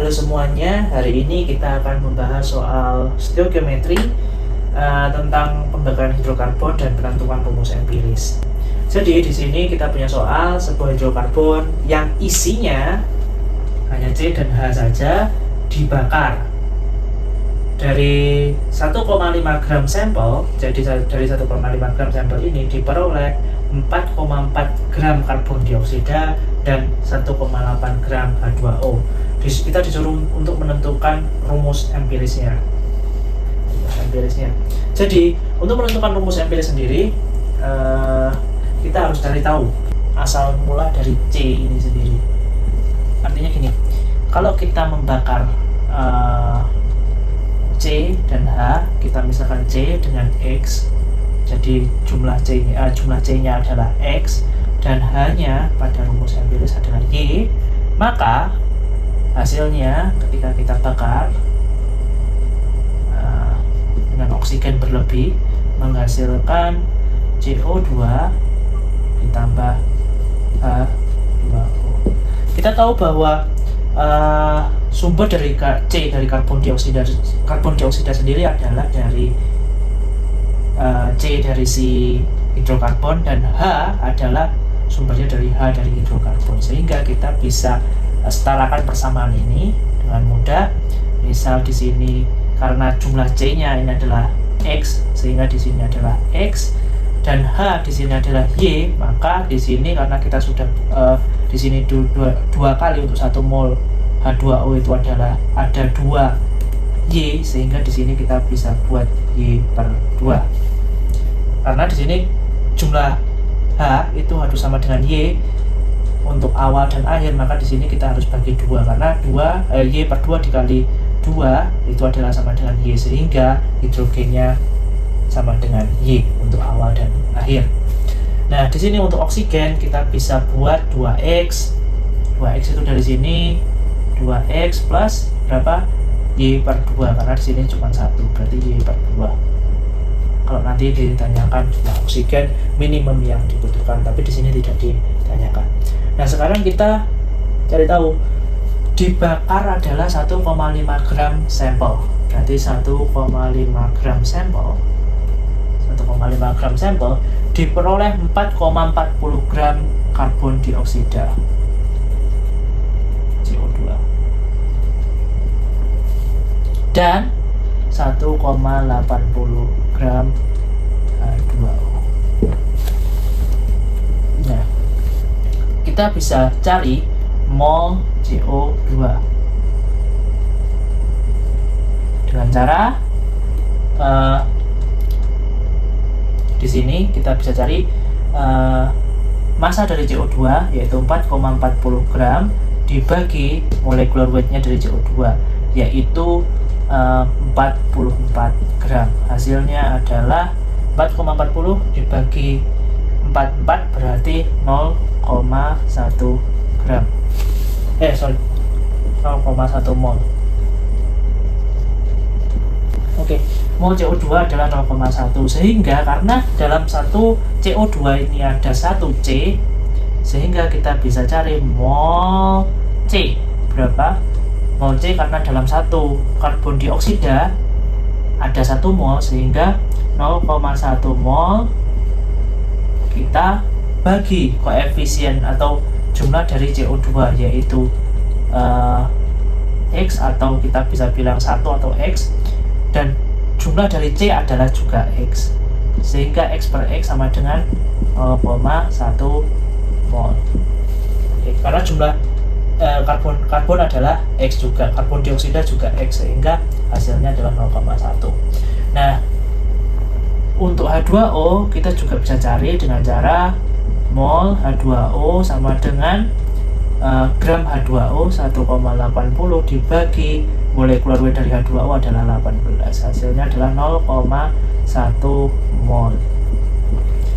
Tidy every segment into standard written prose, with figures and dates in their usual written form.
Halo semuanya, hari ini kita akan membahas soal stoichiometry tentang pembakaran hidrokarbon dan penentuan rumus empiris. Jadi di sini kita punya soal sebuah hidrokarbon yang isinya hanya C dan H saja dibakar dari 1,5 gram sampel. Jadi dari 1,5 gram sampel ini diperoleh 4,4 gram karbon dioksida dan 1,8 gram H2O. Kita disuruh untuk menentukan rumus empirisnya. Jadi untuk menentukan rumus empiris sendiri, kita harus cari tahu asal mula dari C ini sendiri. Artinya gini, kalau kita membakar C dan H, kita misalkan C dengan X, jadi jumlah C-nya adalah X dan H-nya pada rumus empiris adalah Y, maka hasilnya ketika kita bakar dengan oksigen berlebih menghasilkan CO2 ditambah H2O. Kita tahu bahwa sumber dari C dari karbon dioksida sendiri adalah dari C dari si hidrokarbon dan H adalah sumbernya dari H dari hidrokarbon, sehingga kita bisa setarakan persamaan ini dengan mudah. Misal di sini karena jumlah C-nya ini adalah X, sehingga di sini adalah X dan H di sini adalah Y, maka di sini karena kita sudah di sini dua kali untuk 1 mol H2O itu adalah ada 2 Y, sehingga di sini kita bisa buat Y per 2. Karena di sini jumlah H itu harus sama dengan Y untuk awal dan akhir, maka di sini kita harus bagi 2 karena Y per 2 dikali 2 itu adalah sama dengan Y, sehingga hidrogennya sama dengan Y untuk awal dan akhir. Nah, di sini untuk oksigen kita bisa buat 2X. 2X itu dari sini 2X plus berapa? Y per 2, karena di sini cuma 1, berarti Y per 2. Kalau nanti ditanyakan jumlah oksigen minimum yang dibutuhkan, tapi di sini tidak ditanyakan. Nah, sekarang kita cari tahu dibakar adalah 1,5 gram sampel. Berarti 1,5 gram sampel diperoleh 4,40 gram karbon dioksida CO2 dan 1,80 gram H2O. Nah, kita bisa cari mol CO2 dengan cara di sini kita bisa cari massa dari CO2 yaitu 4,40 gram dibagi molecular weight-nya dari CO2 yaitu 44 gram. Hasilnya adalah 4,40 dibagi 44 berarti 0,1 gram. 0,1 mol. Oke, mol CO2 adalah 0,1, sehingga karena dalam satu CO2 ini ada 1 C, sehingga kita bisa cari mol C berapa? Mol C karena dalam satu karbon dioksida ada 1 mol, sehingga 0,1 mol kita bagi koefisien atau jumlah dari CO2 yaitu X, atau kita bisa bilang 1 atau X, dan jumlah dari C adalah juga X, sehingga X per X sama dengan 0,1 mol. Oke, karena jumlah karbon adalah X juga, karbon dioksida juga X, sehingga hasilnya adalah 0,1. Nah, untuk H2O kita juga bisa cari dengan cara mol H2O sama dengan gram H2O 1,80 dibagi molecular weight dari H2O adalah 18, hasilnya adalah 0,1 mol.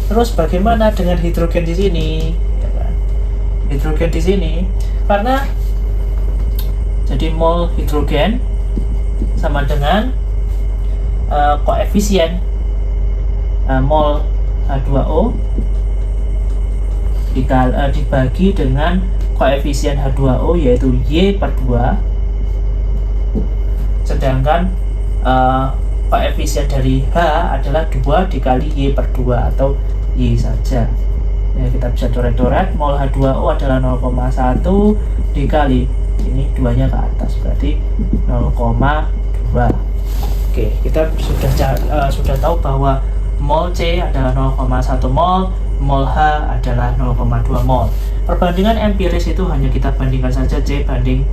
Terus bagaimana dengan hidrogen di sini? Ya kan? Hidrogen di sini karena jadi mol hidrogen sama dengan koefisien mol H2O dibagi dengan koefisien H2O yaitu Y per 2 sedangkan koefisien dari H adalah 2 dikali Y per 2 atau Y saja. Ya, kita bisa coret-coret. Mol H2O adalah 0,1 dikali, ini 2 nya ke atas, berarti 0,2. Oke, kita sudah tahu bahwa mol C adalah 0,1 mol, mol H adalah 0,2 mol. Perbandingan empiris itu hanya kita bandingkan saja C banding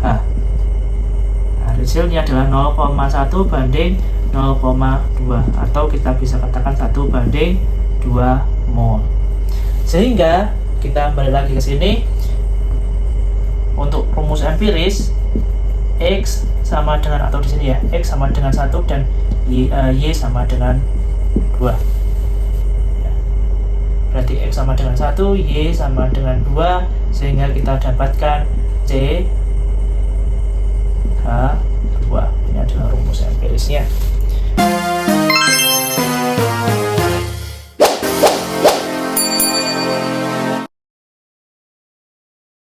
H. Nah, hasilnya adalah 0,1 banding 0,2, atau kita bisa katakan 1 banding 2 mol. Sehingga kita balik lagi ke sini. Untuk rumus empiris, X sama dengan, atau di sini ya, X sama dengan 1 dan Y sama dengan 2. Ya. Berarti X sama dengan 1, Y sama dengan 2, sehingga kita dapatkan C H2. Ini adalah rumus empirisnya.